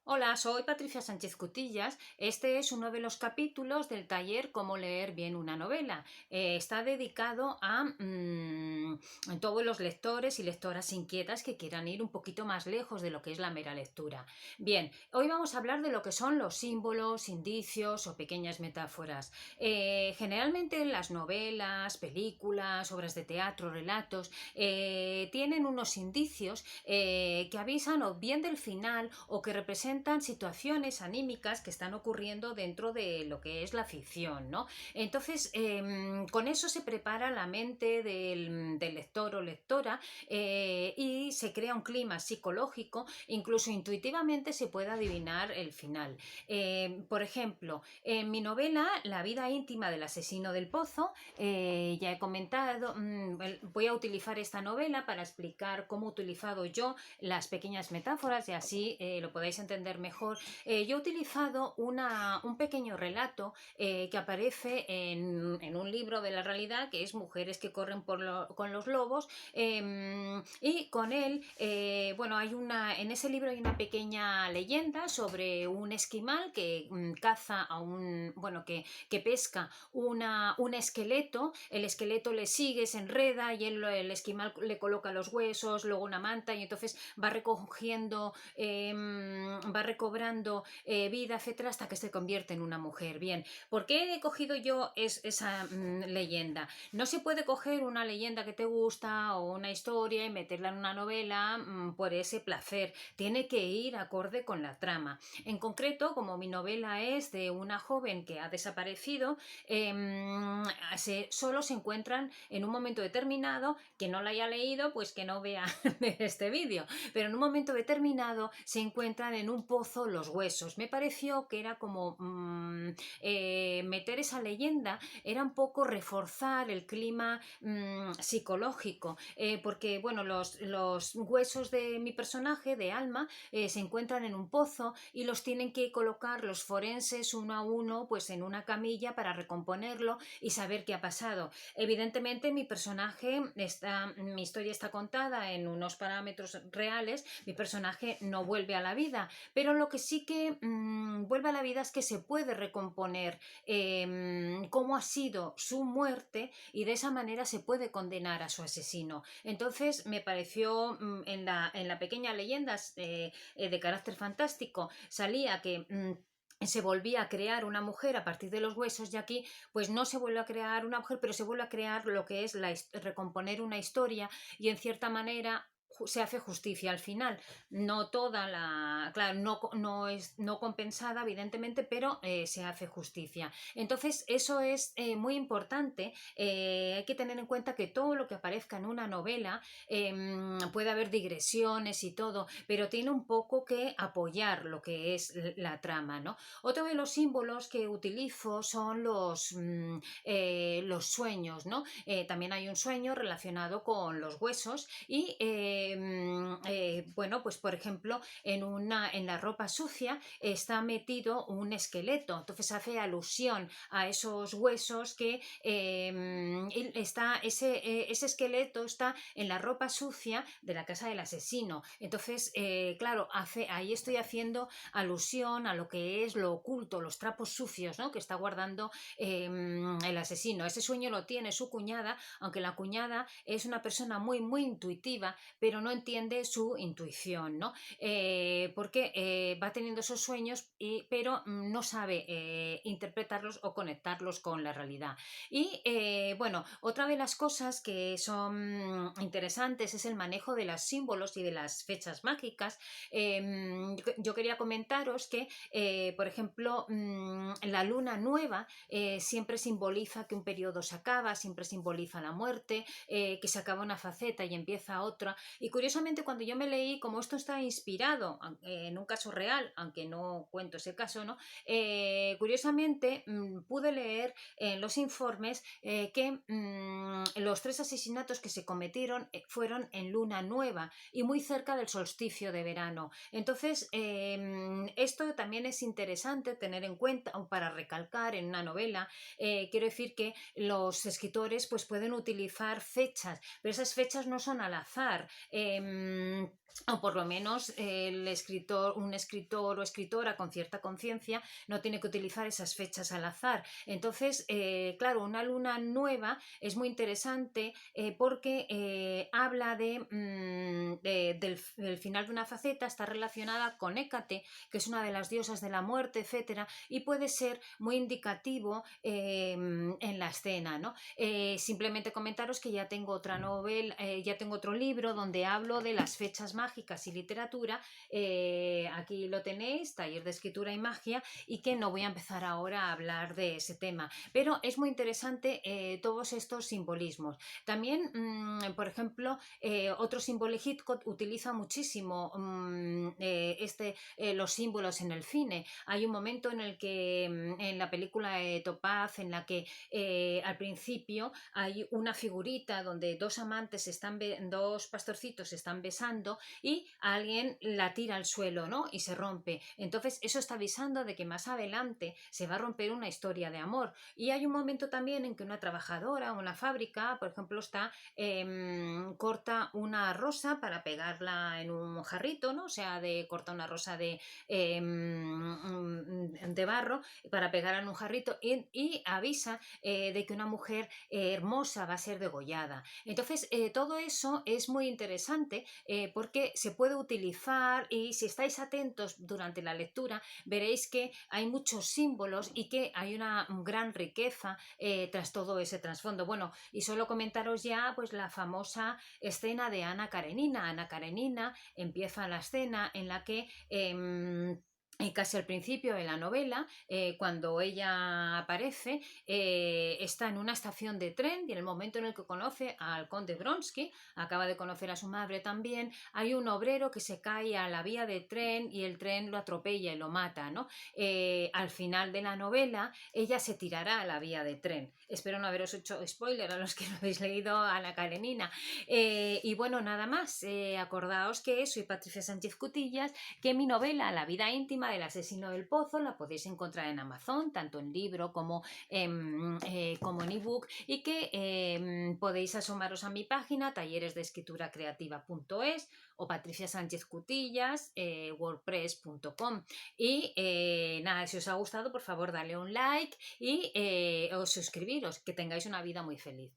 Hola, soy Patricia Sánchez Cutillas. Este es uno de los capítulos del taller Cómo leer bien una novela. Está dedicado a todos los lectores y lectoras inquietas que quieran ir un poquito más lejos de lo que es la mera lectura. Bien, hoy vamos a hablar de lo que son los símbolos, indicios o pequeñas metáforas. Generalmente las novelas, películas, obras de teatro, relatos, tienen unos indicios que avisan o bien del final o que representan situaciones anímicas que están ocurriendo dentro de lo que es la ficción, ¿no? Entonces, con eso se prepara la mente del lector o lectora y se crea un clima psicológico, incluso intuitivamente se puede adivinar el final. Por ejemplo, en mi novela La vida íntima del asesino del pozo, ya he comentado, voy a utilizar esta novela para explicar cómo he utilizado yo las pequeñas metáforas y así lo podéis entender mejor. Yo he utilizado un pequeño relato que aparece en un libro de la realidad que es Mujeres que corren con los lobos, y con él, bueno, en ese libro hay una pequeña leyenda sobre un esquimal que caza a que pesca un esqueleto. El esqueleto le sigue, se enreda y el esquimal le coloca los huesos, luego una manta y entonces va recogiendo, va recobrando vida, etcétera, hasta que se convierte en una mujer. Bien, ¿por qué he cogido yo esa leyenda? No se puede coger una leyenda que te gusta o una historia y meterla en una novela por ese placer. Tiene que ir acorde con la trama. En concreto, como mi novela es de una joven que ha desaparecido, solo se encuentran en un momento determinado. Que no la haya leído, pues que no vea este vídeo, pero en un momento determinado se encuentran en un pozo los huesos. Me pareció que era como meter esa leyenda, era un poco reforzar el clima psicológico, porque bueno, los huesos de mi personaje, de Alma, se encuentran en un pozo y los tienen que colocar los forenses uno a uno pues en una camilla para recomponerlo y saber qué ha pasado. Evidentemente mi historia está contada en unos parámetros reales, mi personaje no vuelve a la vida, pero lo que sí que vuelve a la vida es que se puede recomponer cómo ha sido su muerte y de esa manera se puede condenar a su asesino. Entonces me pareció en la pequeña leyenda de carácter fantástico salía que se volvía a crear una mujer a partir de los huesos y aquí pues no se vuelve a crear una mujer, pero se vuelve a crear lo que es recomponer una historia y en cierta manera se hace justicia al final. No toda la... Claro, no es no compensada, evidentemente, pero se hace justicia. Entonces, eso es muy importante. Hay que tener en cuenta que todo lo que aparezca en una novela puede haber digresiones y todo, pero tiene un poco que apoyar lo que es la trama, ¿no? Otro de los símbolos que utilizo son los sueños, ¿no? También hay un sueño relacionado con los huesos y, bueno, pues por ejemplo, en la ropa sucia está metido un esqueleto, entonces hace alusión a esos huesos que ese esqueleto está en la ropa sucia de la casa del asesino. Entonces, claro, ahí estoy haciendo alusión a lo que es lo oculto, los trapos sucios, ¿no? Que está guardando el asesino. Ese sueño lo tiene su cuñada, aunque la cuñada es una persona muy, muy intuitiva, pero no entiende su intuición, ¿no? Porque va teniendo esos sueños, pero no sabe interpretarlos o conectarlos con la realidad. Y bueno, otra de las cosas que son interesantes es el manejo de los símbolos y de las fechas mágicas. Yo quería comentaros que, por ejemplo, la luna nueva siempre simboliza que un periodo se acaba, siempre simboliza la muerte, que se acaba una faceta y empieza otra. Y curiosamente, cuando yo me leí, como esto está inspirado en un caso real, aunque no cuento ese caso, ¿no? Curiosamente pude leer en los informes que los 3 asesinatos que se cometieron fueron en luna nueva y muy cerca del solsticio de verano. Entonces, esto también es interesante tener en cuenta para recalcar en una novela. Quiero decir que los escritores pues, pueden utilizar fechas, pero esas fechas no son al azar. o por lo menos un escritor o escritora con cierta conciencia no tiene que utilizar esas fechas al azar. Entonces, claro, una luna nueva es muy interesante porque habla del final de una faceta, está relacionada con Hécate, que es una de las diosas de la muerte, etcétera, y puede ser muy indicativo en la escena, ¿no? Simplemente comentaros que ya tengo otra novela, ya tengo otro libro donde hablo de las fechas mágicas y literatura. Aquí lo tenéis, taller de escritura y magia, y que no voy a empezar ahora a hablar de ese tema, pero es muy interesante todos estos simbolismos. También, por ejemplo, otro símbolo, Hitchcock utiliza muchísimo los símbolos en el cine. Hay un momento en el que en la película Topaz, en la que al principio hay una figurita donde dos amantes dos pastorcitos se están besando y alguien la tira al suelo, ¿no? Y se rompe. Entonces eso está avisando de que más adelante se va a romper una historia de amor. Y hay un momento también en que una trabajadora, una fábrica, por ejemplo, corta una rosa para pegarla en un jarrito, ¿no? O sea, corta una rosa de barro para pegarla en un jarrito y avisa de que una mujer hermosa va a ser degollada. Entonces, todo eso es muy interesante porque se puede utilizar, y si estáis atentos durante la lectura, veréis que hay muchos símbolos y que hay una gran riqueza tras todo ese trasfondo. Bueno, y solo comentaros ya pues la famosa escena de Ana Karenina. Ana Karenina empieza la escena en la que casi al principio de la novela, cuando ella aparece, está en una estación de tren, y en el momento en el que conoce al conde Bronsky, acaba de conocer a su madre también, hay un obrero que se cae a la vía de tren y el tren lo atropella y lo mata, ¿no? Al final de la novela, ella se tirará a la vía de tren. Espero no haberos hecho spoiler a los que no habéis leído a la Karenina. Y bueno, nada más. Acordaos que soy Patricia Sánchez Cutillas, que mi novela La vida íntima del asesino del pozo la podéis encontrar en Amazon, tanto en libro como en ebook, y que podéis asomaros a mi página talleresdeescrituracreativa.es o Patricia Sánchez Cutillas, wordpress.com. Y nada, si os ha gustado, por favor, dale un like y os suscribiros, que tengáis una vida muy feliz.